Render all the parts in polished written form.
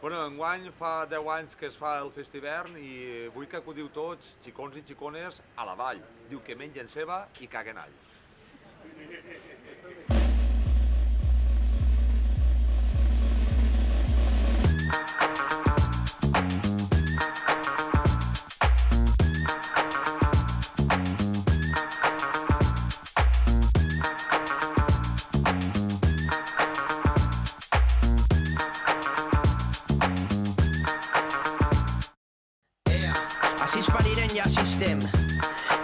Enguany fa 10 anys que es fa el Festivern i vull que acudiu tots, xicons i xicones, a la vall. Diu que mengen ceba i caguen all. Així es pariren ja sistem.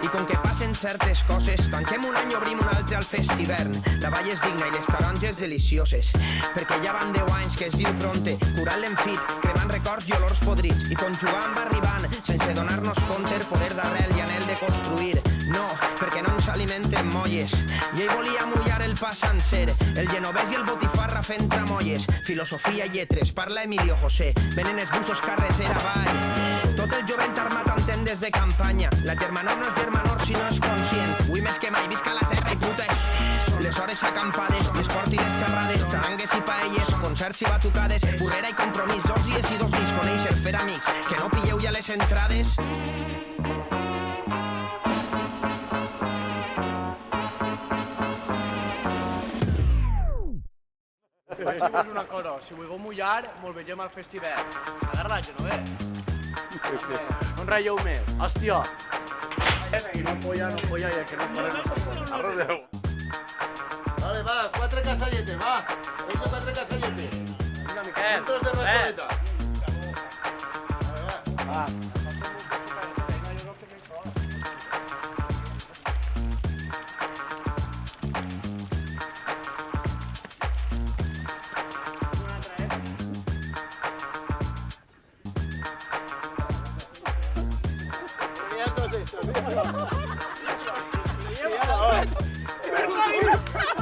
I com que passen certes coses, tanquem un any i obrim un altre al Festivern. La vall és digna i les taronges delicioses, perquè ja van 10 anys que es diu Pronte, curant l'enfit, cremant records i olors podrits, i conjugant va arribant, sense donar-nos compte, el poder d'arrel i anel de construir. No, perquè no ens alimenten molles. I ell volia mullar el pa sencer, el genovès i el botifarra fent tramolles. Filosofia i lletres, parla Emilio José, venen els busos carretera avall. Tot el jovent armat amb tendes de campanya. La germanor no és germanor si no és conscient. Avui més que mai, visca la terra i putes. Les hores acampades, l'esport i les xerrades, xarangues i paelles, concerts i batucades, burrera i compromís, 2 dies i 2 nits, conèixer, fer amics. Que no pilleu ja les entrades? Vaig dir-vos una cosa, si vulgueu mullar, mos vegem al Festivern. Agarra la Genovè. No enraieu més. Hòstia. És que no folla, i el que no folla no s'apolla. Arrodeu. Vale, va, 4 casalletes, va. Uso 4 casalletes. Vinga, Miquel. Puntos de racholeta. Va.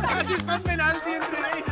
Casi es fan penalti entre ells.